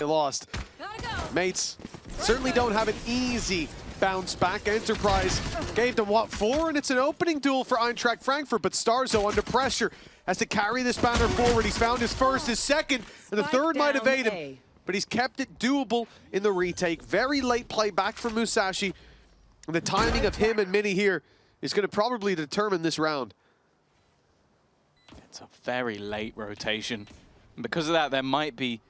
They lost. Mates certainly don't have an easy bounce back. Enterprise gave them, what, 4? And it's an opening duel for Eintracht Frankfurt, but starxo under pressure has to carry this banner forward. He's found his first, his second, and the third might evade him. But he's kept it doable in the retake. Very late play back from Musashi. And the timing of him and Minny here is going to probably determine this round. It's a very late rotation. And because of that, there might be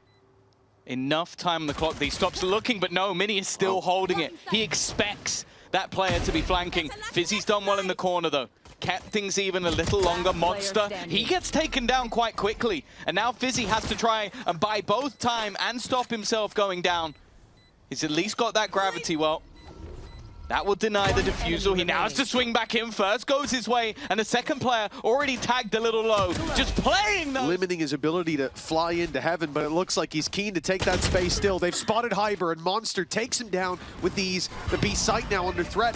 enough time on the clock that he stops looking, but no, Minny is still holding it. He expects that player to be flanking. Fizzy's done well in the corner, though. Kept things even a little longer. MONSTEERR, he gets taken down quite quickly. And now Fizzy has to try and buy both time and stop himself going down. He's at least got that gravity well. That will deny the defusal. He now has to swing back in first, goes his way, and the second player already tagged a little low. Just playing those. Limiting his ability to fly into heaven, but it looks like he's keen to take that space still. They've spotted Hyber, and MONSTEERR takes him down with these. The B site now under threat.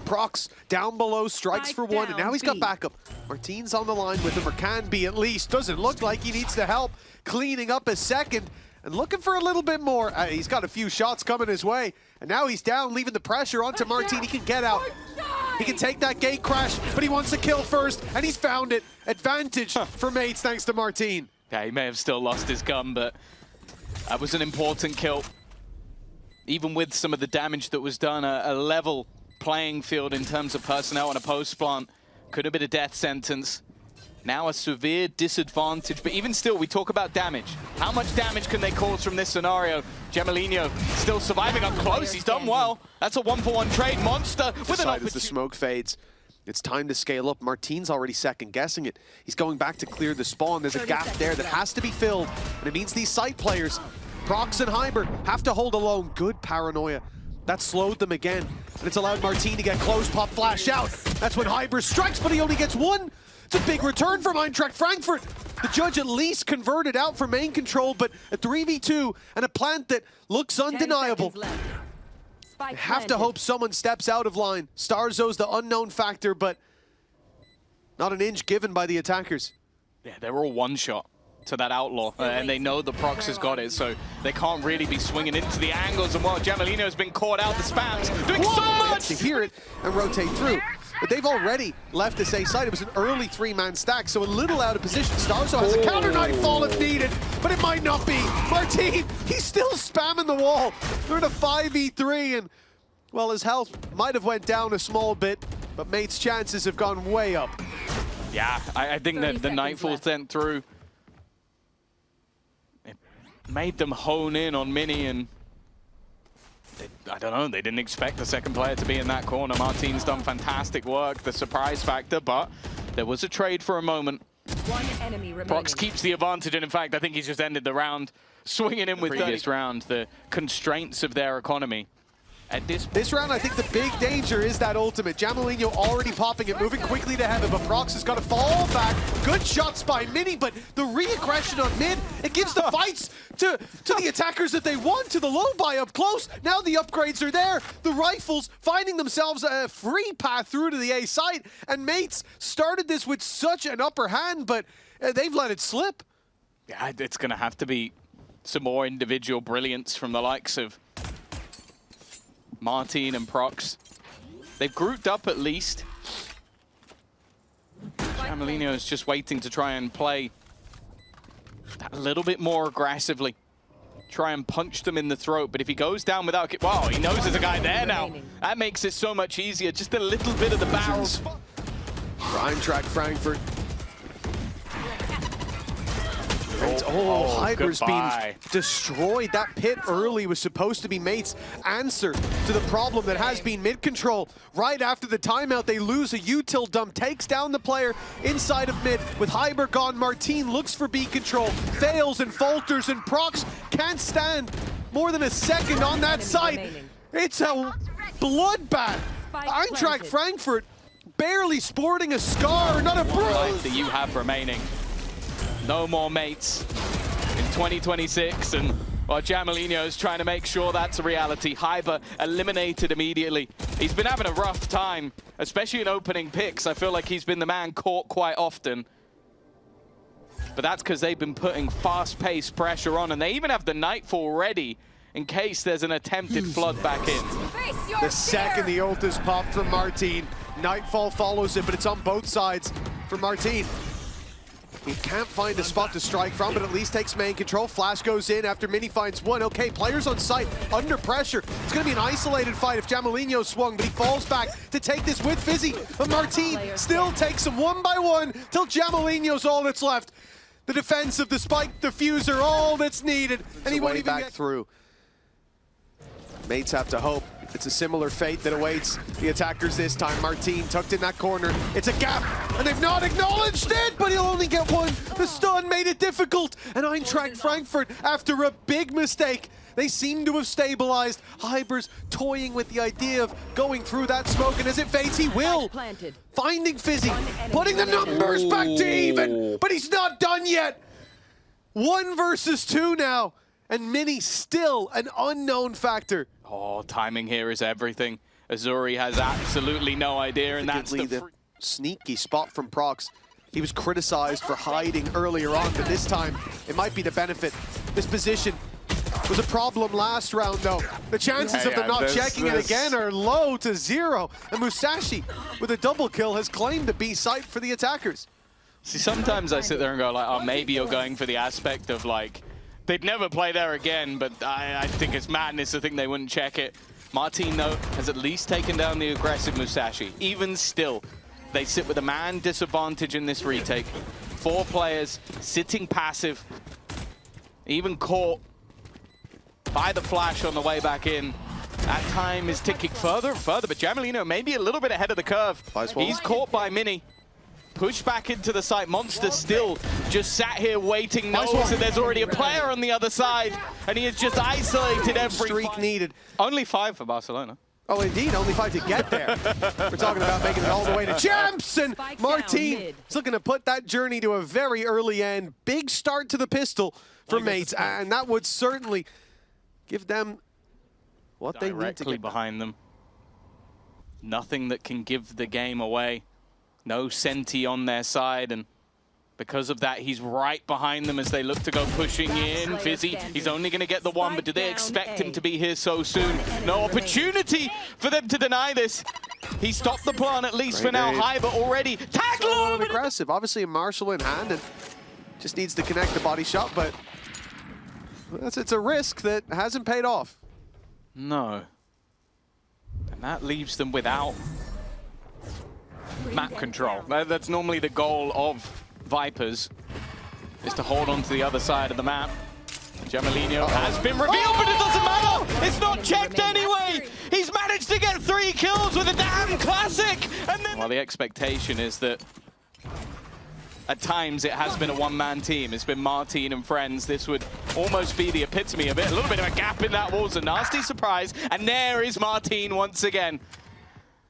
Proxh down below, strikes for one, and now he's got backup. Marteen's on the line with him, or can be at least. Doesn't look like he needs the help. Cleaning up his second, and looking for a little bit more. He's got a few shots coming his way, and now he's down, leaving the pressure onto Marteen. He can get out. He can take that gate crash, but he wants to kill first, and he's found it. Advantage for Mates thanks to Marteen. Yeah, he may have still lost his gun, but that was an important kill. Even with some of the damage that was done, a level playing field in terms of personnel and a post plant could have been a death sentence. Now a severe disadvantage, but even still, we talk about damage. How much damage can they cause from this scenario? Jamelinho still surviving up close. He's done well. That's a 1-for-1 trade. MONSTEERR with an opportunity. As the smoke fades, it's time to scale up. Marteen's already second guessing it. He's going back to clear the spawn. There's a gap there that has to be filled, and it means these site players, Proxh and Hyber, have to hold alone. Good paranoia. That slowed them again, and it's allowed Marteen to get close, pop flash out. That's when Hyber strikes, but he only gets one. It's a big return from Eintracht Frankfurt. The judge at least converted out for main control, but a 3v2 and a plant that looks undeniable. You have to hope someone steps out of line. starxo's the unknown factor, but not an inch given by the attackers. Yeah, they're all one shot to that outlaw, and they know the Proxh has got it, so they can't really be swinging into the angles. And while Jamelinho has been caught out, the spams doing so much to hear it and rotate through. But they've already left this A side. It was an early 3-man stack, so a little out of position. starxo has a counter nightfall if needed, but it might not be. Marteen, he's still spamming the wall. They're in a 5v3, and well, his health might have went down a small bit, but Mate's chances have gone way up. Yeah, I think that the nightfall sent through. It made them hone in on Minny, and I don't know, they didn't expect the second player to be in that corner. Marteen's done fantastic work, the surprise factor, but there was a trade for a moment. One enemy remaining. Proxh keeps the advantage, and in fact, I think he's just ended the round swinging in with the previous round, the constraints of their economy. At this round, I think the big danger is that ultimate. Jamelinho already popping it, moving quickly to heaven, but Proxh has got to fall back. Good shots by Minny, but the re-aggression on mid, it gives the fights to the attackers that they want, to the low buy up close. Now the upgrades are there. The rifles finding themselves a free path through to the A site, and Mates started this with such an upper hand, but they've let it slip. Yeah, it's going to have to be some more individual brilliance from the likes of Marteen and Proxh. They've grouped up at least. Jamelinho is just waiting to try and play that a little bit more aggressively. Try and punch them in the throat, but if he goes down without... Wow, he knows there's a guy there now. That makes it so much easier. Just a little bit of the barrel. For Eintracht Frankfurt. Hyber's been destroyed. That pit early was supposed to be Mates' answer to the problem that has been mid-control. Right after the timeout, they lose a util dump, takes down the player inside of mid. With Hyber gone, Marteen looks for B control, fails and falters, and Proxh can't stand more than a second on that site. It's a bloodbath. Eintracht Frankfurt barely sporting a scar, not a bruise. Life that you have remaining. No more Mates in 2026, and well, Jamelinho is trying to make sure that's a reality. Hyber eliminated immediately. He's been having a rough time, especially in opening picks. I feel like he's been the man caught quite often. but that's because they've been putting fast-paced pressure on, and they even have the Nightfall ready in case there's an attempted flood back in. The second the ult is popped from Marteen, Nightfall follows it, but it's on both sides for Marteen. He can't find a spot to strike from, but at least takes main control. Flash goes in after Minny finds one. Okay, players on site, under pressure. It's going to be an isolated fight if Jamelinho swung, but he falls back to take this with Fizzy. But Marteen still takes him one by one till Jamelinho's all that's left. The defense of the spike diffuser, all that's needed, and he won't even get through. Mates have to hope it's a similar fate that awaits the attackers this time. Marteen tucked in that corner. It's a gap, and they've not acknowledged it, but he'll only get one. The stun made it difficult, and Eintracht Frankfurt, after a big mistake, they seem to have stabilized. Hyber's toying with the idea of going through that smoke, and as it fades, he will. Finding Fizzy, putting the numbers back to even, but he's not done yet. 1 versus 2 now, and Minny still an unknown factor. Oh, timing here is everything. Azury has absolutely no idea, and that's the sneaky spot from Proxh. He was criticized for hiding earlier on, but this time it might be the benefit. This position was a problem last round, though. The chances of them not checking it again are low to 0, and Musashi, with a double kill, has claimed the B site for the attackers. See, sometimes I sit there and go like, oh, maybe you're going for the aspect of like, they'd never play there again, but I think it's madness to think they wouldn't check it. Marteen, though, has at least taken down the aggressive Musashi. Even still, they sit with a man disadvantage in this retake. 4 players sitting passive, even caught by the flash on the way back in. That time is ticking further and further, but Jamelinho maybe a little bit ahead of the curve. He's caught by Minny. Push back into the site. Monster still just sat here waiting, knows that there's already a player on the other side, and he has just isolated every streak needed. Only 5 for Barcelona. Oh, indeed, only 5 to get there. We're talking about making it all the way to champs, and Marteen is looking to put that journey to a very early end. Big start to the pistol for Mates, and that would certainly give them what they need to get behind them. Nothing that can give the game away. No Senti on their side, and because of that, he's right behind them as they look to go pushing in. Fizzy, he's only going to get the one, but do they expect him to be here so soon? No opportunity for them to deny this. He stopped the plan, at least for now. Hyber already tagged low. Aggressive, obviously a marshal in hand, and just needs to connect the body shot, but it's a risk that hasn't paid off. No. And that leaves them without map control. That's normally the goal of Vipers, is to hold on to the other side of the map. Jamelinho has been revealed, but it doesn't matter! It's not checked anyway! He's managed to get 3 kills with a damn classic! And then well, the expectation is that at times it has been a one-man team. It's been Marteen and friends. This would almost be the epitome of it. A little bit of a gap in that wall's a nasty surprise, and there is Marteen once again.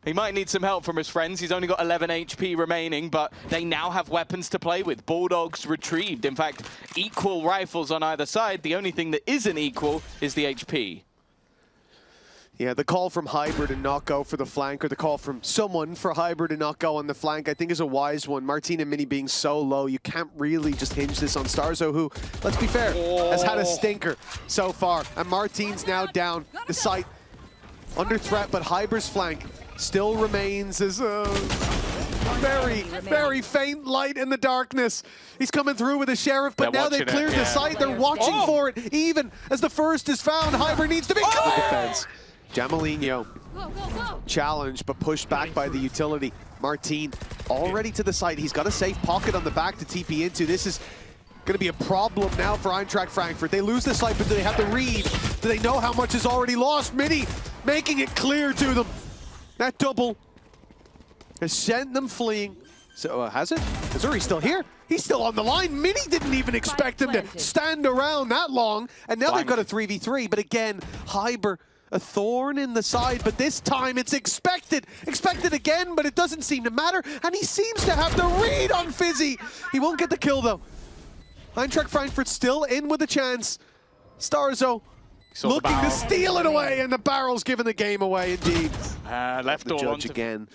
He might need some help from his friends. He's only got 11 HP remaining, but they now have weapons to play with. Bulldogs retrieved. In fact, equal rifles on either side. The only thing that isn't equal is the HP. Yeah, the call from Hyber to not go for the flank, or the call from someone for Hyber to not go on the flank, I think is a wise one. Marteen and Minny being so low, you can't really just hinge this on starxo, who, let's be fair, has had a stinker so far. And Marteen's now down the site, under threat, but Hyber's flank still remains as a very, very faint light in the darkness. He's coming through with a sheriff, but now they've cleared the site. They're watching for it, even as the first is found. Hyber needs to be clear. Defense. Jamelinho challenged, but pushed back by the utility. Marteen already to the site. He's got a safe pocket on the back to TP into. This is going to be a problem now for Eintracht Frankfurt. They lose the site, but do they have the read? Do they know how much is already lost? Minny making it clear to them. That double has sent them fleeing. So has it? Azury's still here. He's still on the line. Minny didn't even expect him to stand around that long. And now they've got a 3v3. But again, Hyber, a thorn in the side. But this time it's expected. Expected again, but it doesn't seem to matter. And he seems to have the read on Fizzy. He won't get the kill, though. Eintracht Frankfurt still in with a chance. starxo looking to steal it away, and the barrel's giving the game away, indeed. Left the judge again.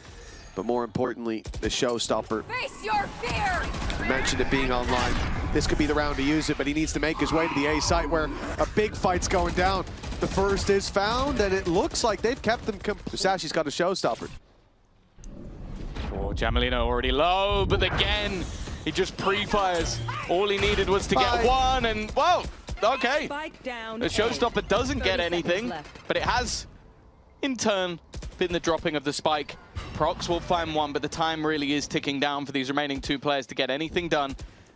But more importantly, the showstopper. Face your fear! I mentioned it being online. This could be the round to use it, but he needs to make his way to the A site where a big fight's going down. The first is found, and it looks like they've kept them. Musashi's got a showstopper. Oh, Jamelinho already low, but again, he just pre-fires. All he needed was to get one, and whoa, okay. The showstopper doesn't get anything, but it has, in turn, been the dropping of the spike. Proxh will find one, but the time really is ticking down for these remaining two players to get anything done.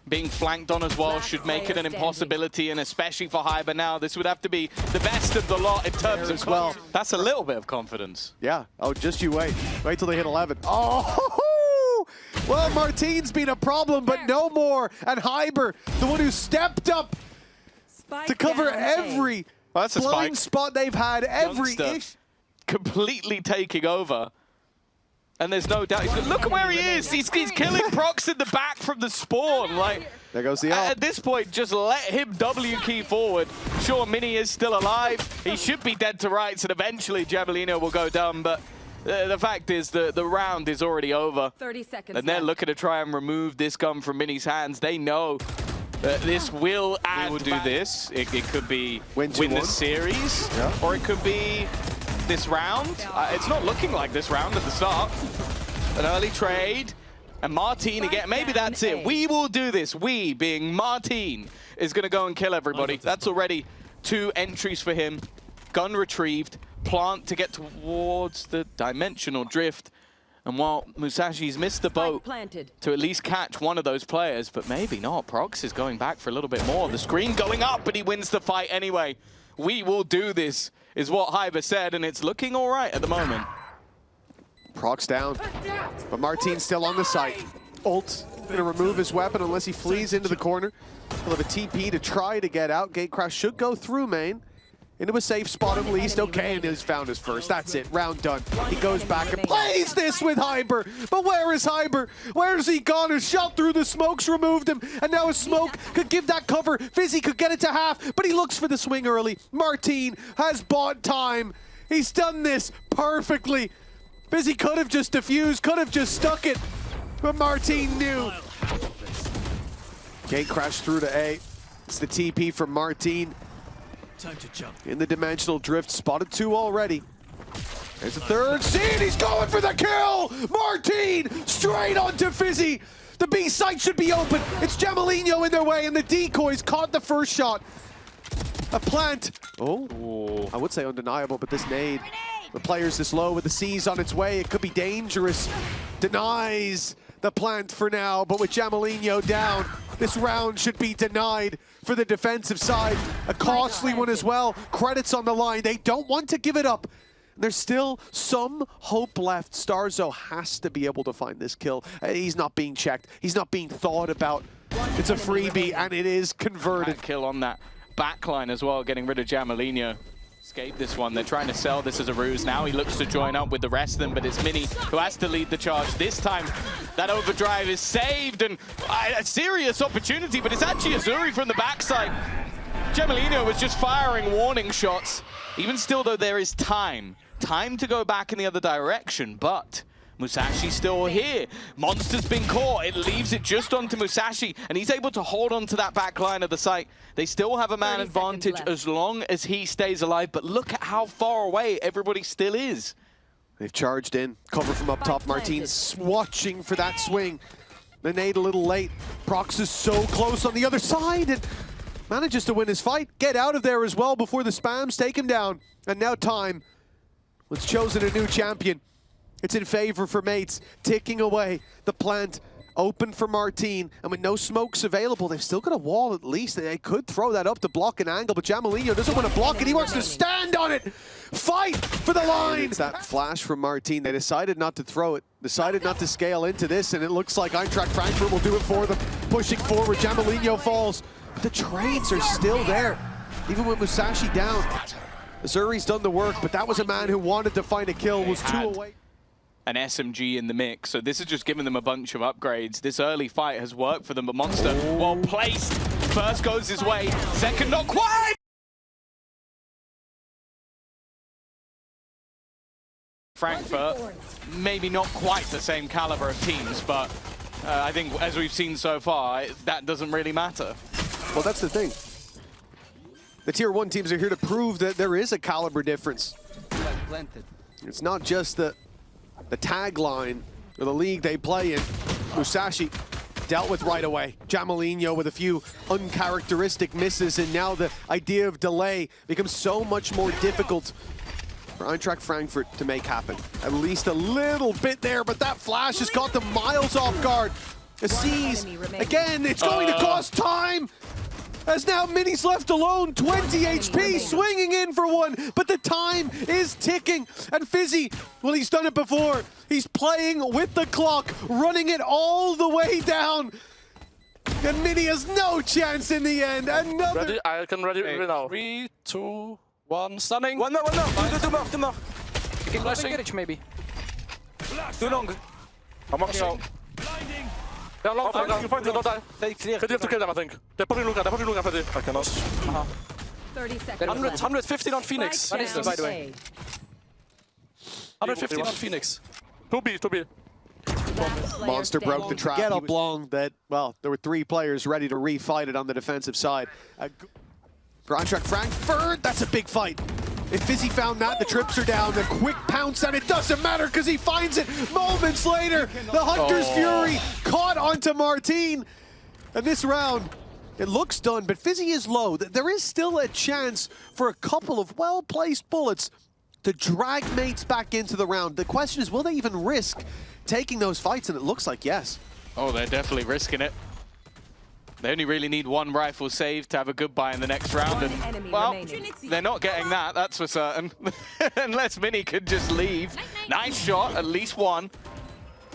Being flanked on as well should make it an impossibility, and especially for Hyber now, this would have to be the best of the lot in terms of well. That's a little bit of confidence. Yeah. Oh, just you wait. Wait till they hit 11. Oh! Well, Marteen's been a problem, but no more. And Hyber, the one who stepped up to cover every blind spot they've had, every ish. Completely taking over. And there's no doubt. Look at where he is. He's killing Proxh in the back from the spawn. Like, there goes the ult. At this point, just let him W key forward. Sure, Minny is still alive. He should be dead to rights, and eventually Jamelinho will go down. But the fact is, the round is already over. 30 seconds. And they're looking to try and remove this gun from Minny's hands. They know that this will add. We will do this. It could be win the series, or it could be this round. It's not looking like this round at the start. An early trade, and Marteen again. Maybe that's it. We will do this. We, being Marteen, is going to go and kill everybody. That's already 2 entries for him. Gun retrieved. Plant to get towards the dimensional drift. And while Musashi's missed the boat to at least catch one of those players, but maybe not. Proxh is going back for a little bit more. The screen going up, but he wins the fight anyway. We will do this, is what Hyber said, and it's looking all right at the moment. Proxh down, but Marteen's still on the site. Ult, gonna remove his weapon unless he flees into the corner. He'll have a TP to try to get out. Gatecrash should go through main. Into a safe spot at least. Okay, and he's found his first. That's it, round done. He goes back and plays this with Hyber. But where is Hyber? Where's he gone? A shot through the smokes removed him. And now a smoke could give that cover. Fizzy could get it to half, but he looks for the swing early. Marteen has bought time. He's done this perfectly. Fizzy could have just defused, could have just stuck it. But Marteen knew. Gatecrash through to A. It's the TP from Marteen. Time to jump. In the dimensional drift, spotted 2 already. There's a third scene, he's going for the kill! Marteen straight onto Fizzy. The B site should be open. It's Jamelinho in their way, and the decoys caught the first shot. A plant. Oh, I would say undeniable, but this nade. The player's this low with the C's on its way. It could be dangerous. Denies the plant for now, but with Jamelinho down, this round should be denied for the defensive side. A costly one as well. Credits on the line. They don't want to give it up. There's still some hope left. starxo has to be able to find this kill. He's not being checked. He's not being thought about. It's a freebie, and it is converted. Kill on that backline as well, getting rid of Jamelinho. Escape this one. They're trying to sell this as a ruse. Now he looks to join up with the rest of them, but it's Minny who has to lead the charge. This time, that overdrive is saved, and a serious opportunity, but it's actually azury from the backside. Jamelinho was just firing warning shots. Even still, though, there is time. Time to go back in the other direction, but Musashi's still here. Monster's been caught. It leaves it just onto Musashi, and he's able to hold on to that back line of the site. They still have a man advantage as long as he stays alive, but look at how far away everybody still is. They've charged in. Cover from up top. Marteen's watching for that swing. The nade a little late. Proxh is so close on the other side and manages to win his fight. Get out of there as well before the spams take him down. And now time was chosen a new champion. It's in favor for Mates, ticking away. The plant open for Marteen, and with no smokes available, they've still got a wall at least. They could throw that up to block an angle, but Jamelinho doesn't want to block it. He wants to stand on it. Fight for the line. It's that flash from Marteen. They decided not to throw it, decided not to scale into this, and it looks like Eintracht Frankfurt will do it for them. Pushing forward, Jamelinho falls. But the trades are still there, even with Musashi down. Azury's done the work, but that was a man who wanted to find a kill, was 2 away. An SMG in the mix, so this is just giving them a bunch of upgrades. This early fight has worked for them, but MONSTEERR, well placed. First goes his way, second not quite! Frankfurt, maybe not quite the same caliber of teams, but I think, as we've seen so far, that doesn't really matter. Well, that's the thing. The Tier 1 teams are here to prove that there is a caliber difference. It's not just the tagline or the league they play in. Musashi dealt with right away. Jamelinho with a few uncharacteristic misses, and now the idea of delay becomes so much more difficult for Eintracht Frankfurt to make happen. At least a little bit there, but that flash has got them miles off guard. Aziz, again, it's going to cost time! As now Minny's left alone, 20 HP, swinging in for one, but the time is ticking. And Fizzy, well, he's done it before. He's playing with the clock, running it all the way down. And Minny has no chance in the end. Another... Ready? I can ready right now. 3, 2, 1, stunning. One more. Two more. You can flashing. Maybe. Too long. I'm walking out. Yeah, long. You find it, don't die. Clear. Ready to kill them, I think. They're probably looking at Freddy. I cannot. 30 seconds. 115 on Phoenix. Right down By the way. A. 115 on Phoenix. 2B. Monster broke the trap. Get up long that, well, there were 3 players ready to refight it on the defensive side. For Eintracht Frankfurt, that's a big fight. If Fizzy found that, the trips are down. The quick pounce, and it doesn't matter because he finds it moments later. The Hunter's Fury caught onto Marteen. And this round, it looks done, but Fizzy is low. There is still a chance for a couple of well-placed bullets to drag mates back into the round. The question is, will they even risk taking those fights? And it looks like yes. Oh, they're definitely risking it. They only really need 1 rifle save to have a goodbye in the next round, and, well, they're not getting that, that's for certain. Unless Minny could just leave. Nice shot, at least 1.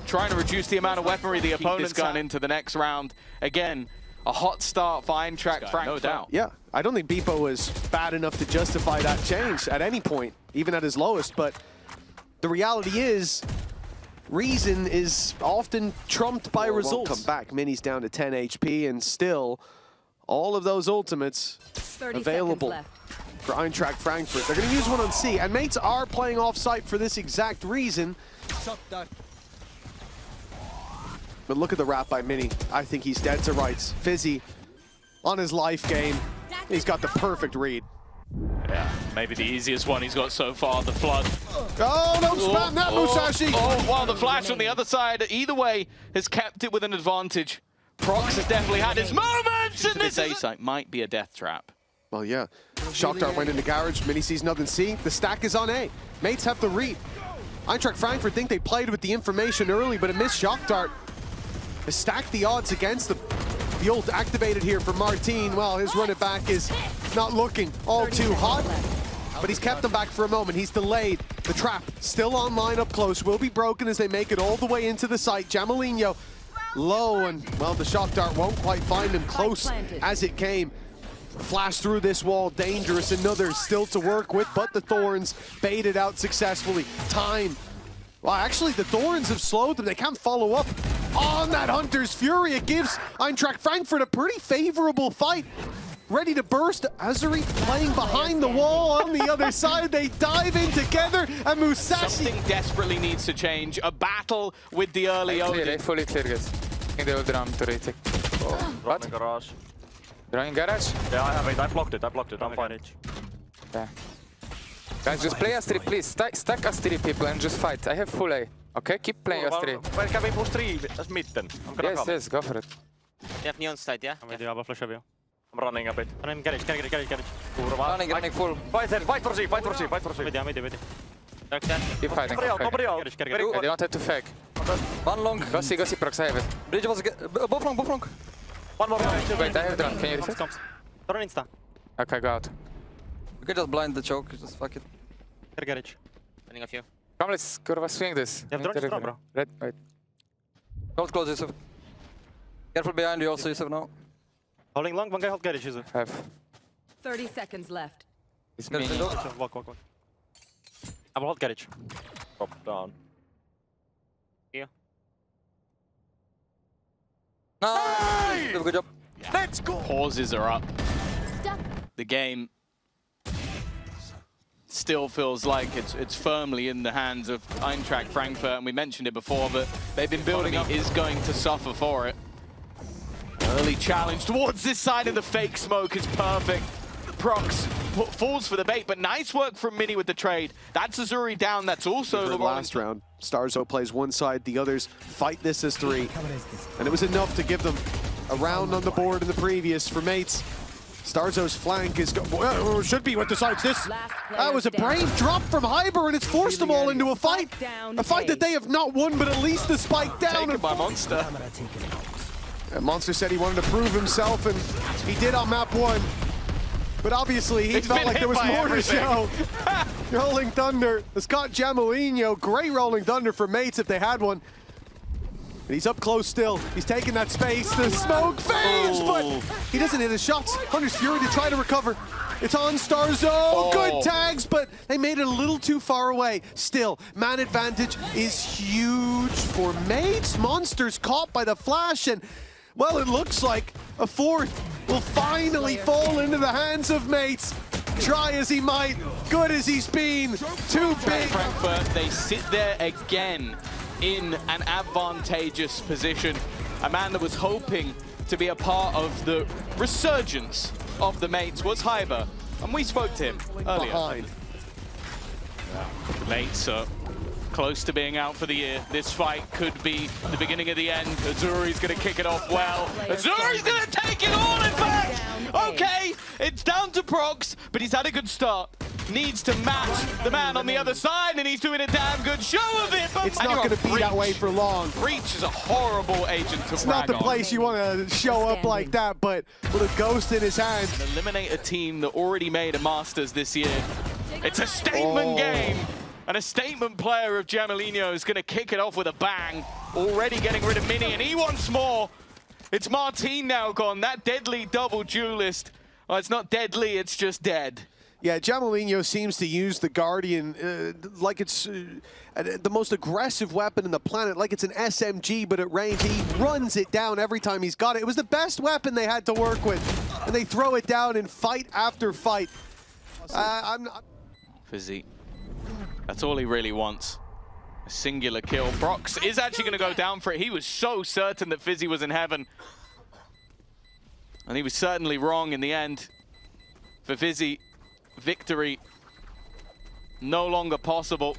Trying to reduce the amount of weaponry the opponent's got into the next round. Again, a hot start for Eintracht Frankfurt. No doubt. Yeah, I don't think Bipo was bad enough to justify that change at any point, even at his lowest, but the reality is, reason is often trumped by result. Come back. Minny's down to 10 HP, and still all of those ultimates available for Eintracht Frankfurt. They're going to use one on C, and mates are playing off-site for this exact reason. But look at the wrap by Minny. I think he's dead to rights. Fizzy on his life game. He's got the perfect read. Yeah, maybe the easiest one he's got so far, the flood. Oh, don't spam that, Musashi! Oh, wow, the flash on the other side, either way, has kept it with an advantage. Proxh has definitely had his moments, and this A-site might be a death trap. Well, yeah. Shock Dart went into garage, Minny sees nothing C. The stack is on A. Mates have the read. Eintracht Frankfurt think they played with the information early, but a missed Shock Dart has stacked the odds against them. The ult activated here for Marteen. Well, his run it back is not looking all too hot, but he's kept them back for a moment. He's delayed. The trap still online up close. Will be broken as they make it all the way into the site. Jamelinho low, and, well, the Shock Dart won't quite find him close as it came. Flash through this wall, dangerous. Another still to work with, but the Thorns baited out successfully. Time. Well, actually, the Thorns have slowed them. They can't follow up on that Hunter's Fury. It gives Eintracht Frankfurt a pretty favorable fight. Ready to burst. Azury playing behind the wall on the other side. They dive in together, and Musashi... Something desperately needs to change. A battle with the early Odin. Fully clear, guys. In the old round to retake. What? Garage. You're in garage? Yeah, I have it. I blocked it. I'm fine. Yeah. Guys, just play S3, please. Stack S3 people and just fight. I have full A. Okay, keep playing S3. Where can we push 3 as mid then? I'm gonna come. Yes, go for it. You have neon side, yeah? I have a flash heavy. I'm running a bit. I'm garage. Running full. Fight for C. Mid. Dark side. Keep fighting. Nobody out. They don't have to fake. One long. Go see Proxh, I have it. Bridge was both long. One more. Wait, I have drone. Can you reset? Run insta. Okay, go out. You can just blind the choke, just fuck it. Garage. Running a few. Come, let's curve swing this. You have drone, bro. Red, wait. Hold close, Yusuf. Careful behind you also, Yusuf, now. Holding long, one guy hold garage, Yusuf. Have. 30 seconds left. It's me. Walk. I will hold garage. Drop down. Here. Nice! Good job. Let's go! Pauses are up. The game still feels like it's firmly in the hands of Eintracht Frankfurt, and we mentioned it before, but they've been building up. Is going to suffer for it. Early challenge towards this side of the fake smoke is perfect. Proxh falls for the bait, but nice work from Minny with the trade. That's Azury down. That's also the last round. starxo plays one side, the others fight this as 3. And it was enough to give them a round on the board in the previous for Mates. starxo's flank is should be what decides this. That was a brave drop from Hyber, and it's forced them all into a fight. A fight that they have not won, but at least the spike down. Taken by Monster. And Monster said he wanted to prove himself, and he did on map 1. But obviously, he felt like there was more to show. Rolling Thunder has got Jamelinho. Great Rolling Thunder for Mates if they had one. And he's up close still. He's taking that space. The smoke fades, but he doesn't hit his shots. Hunter's Fury to try to recover. It's on starxo. Good tags, but they made it a little too far away. Still, man advantage is huge for Mates. Monster's caught by the flash, and well, it looks like a 4th will finally fall into the hands of Mates. Try as he might, good as he's been, too big. Frankfurt, they sit there again in an advantageous position. A man that was hoping to be a part of the resurgence of the Mates was Hyber, and we spoke to him earlier. Behind. Mates are close to being out for the year. This fight could be the beginning of the end. Azury's going to kick it off well. Azury's going to take it all, in fact! Okay, it's down to Proxh, but he's had a good start. Needs to match the man on the other side, and he's doing a damn good show of it. But It's not going to be that way for long. Breach is a horrible agent to It's not the place you want to show up like that, but with a ghost in his hand. Eliminate a team that already made a Masters this year. It's a statement game. And a statement player of Jamelinho is going to kick it off with a bang. Already getting rid of Minny, and he wants more. It's Marteen now gone. That deadly double duelist. Well, it's not deadly, it's just dead. Yeah, Jamelinho seems to use the Guardian like it's the most aggressive weapon in the planet, like it's an SMG, but at range, he runs it down every time he's got it. It was the best weapon they had to work with, and they throw it down in fight after fight. Fizzy. That's all he really wants. A singular kill. Proxh is actually going to go down for it. He was so certain that Fizzy was in heaven. And he was certainly wrong in the end. For Fizzy, victory no longer possible.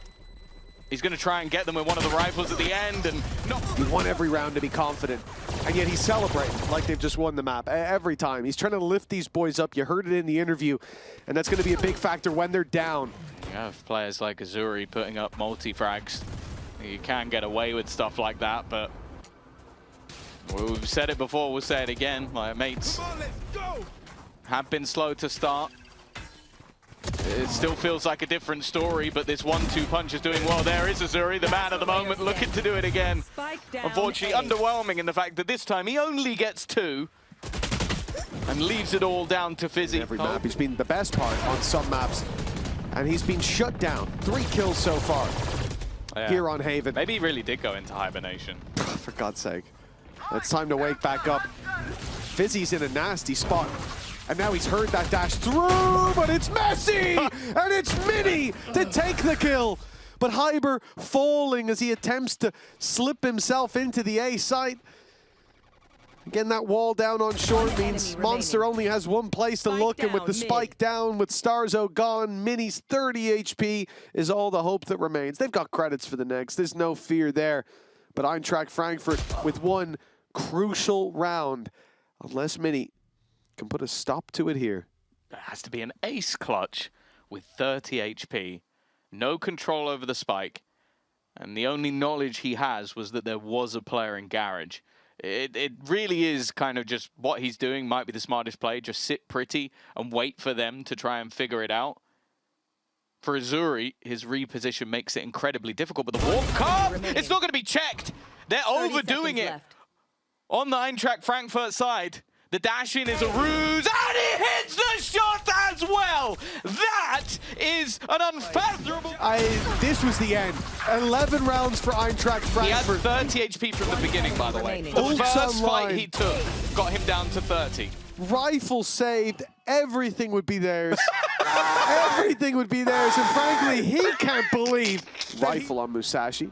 He's going to try and get them with one of the rifles at the end. And no. You want every round to be confident. And yet he's celebrating like they've just won the map every time. He's trying to lift these boys up. You heard it in the interview. And that's going to be a big factor when they're down. You have players like Azury putting up multi-frags. You can get away with stuff like that, but we've said it before, we'll say it again. My Mates have been slow to start. It still feels like a different story, but this 1-2 punch is doing well. There is Azury, the man at the moment, looking to do it again. Unfortunately, underwhelming in the fact that this time he only gets 2 and leaves it all down to Fizzy. Every map, he's been the best part on some maps. And he's been shut down. 3 kills so far here on Haven. Maybe he really did go into hibernation. For God's sake. It's time to wake back up. Fizzy's in a nasty spot. And now he's heard that dash through, but it's Messi! And it's Minny to take the kill. But Hyber falling as he attempts to slip himself into the A site. Again, that wall down on short means Monster only has one place to look, and with the spike down, with starxo gone, Minny's 30 HP is all the hope that remains. They've got credits for the next. There's no fear there. But Eintracht Frankfurt with one crucial round, unless Minny can put a stop to it here. It has to be an ace clutch with 30 HP, no control over the spike, and the only knowledge he has was that there was a player in garage. It really is kind of just what he's doing might be the smartest play. Just sit pretty and wait for them to try and figure it out. For Azury, his reposition makes it incredibly difficult, but the walk up, it's not going to be checked. They're overdoing it on the Eintracht Frankfurt side. The dash in is a ruse, and he hits the shot as well. That is an unfathomable. This was the end. 11 rounds for Eintracht Frankfurt. He had 30 HP from the beginning, by the way. The Ults first online. fight he took got him down to 30. Rifle saved. Everything would be theirs. Everything would be theirs, and frankly, he can't believe. Rifle on Musashi.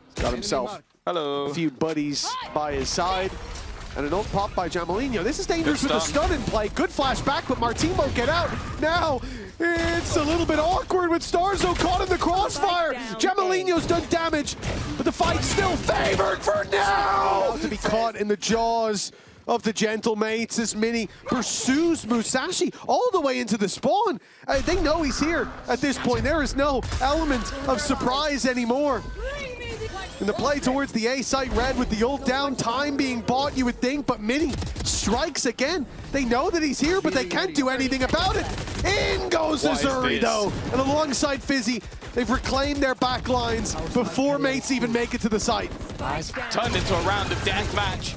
He's got himself a few buddies by his side. And an ult pop by Jamelinho. This is dangerous with a stun in play. Good flash back, but marteen won't get out. Now, it's a little bit awkward with starxo caught in the crossfire. Jamelinho's done damage, but the fight's still favored for now. To be caught in the jaws of the gentle mates as Minny pursues Musashi all the way into the spawn. They know he's here at this point. There is no element of surprise anymore. In the play towards the A site, Red with the ult down, time being bought, you would think, but Minny strikes again. They know that he's here, but they can't do anything about it. In goes Azury, though, and alongside Fizzy, they've reclaimed their back lines before mates even make it to the site. Turned into a round of deathmatch.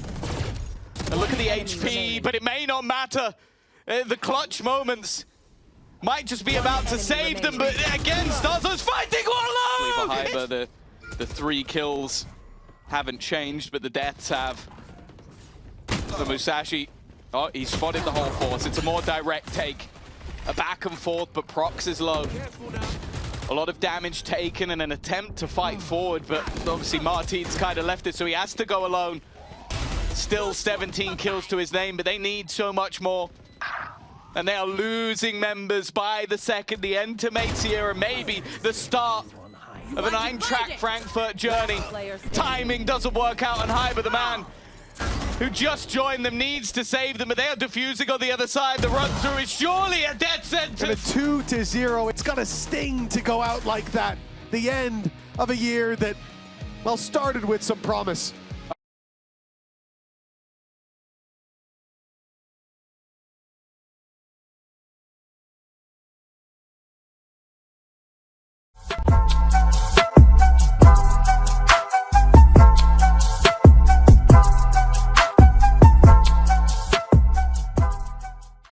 And look at the HP, but it may not matter. The clutch moments might just be about to save them, but again, starxo's fighting all alone! The 3 kills haven't changed, but the deaths have. The Musashi, oh, he spotted the whole force. It's a more direct take. A back and forth, but Proxh is low. A lot of damage taken and an attempt to fight forward, but obviously Marteen's kind of left it, so he has to go alone. Still 17 kills to his name, but they need so much more. And they are losing members by the second. The end to mates era, maybe the start of an Eintracht Frankfurt journey. Timing doesn't work out on Hyber, the man who just joined them needs to save them, but they are defusing on the other side. The run through is surely a dead sentence. And a 2-0, it's got a sting to go out like that. The end of a year that, well, started with some promise.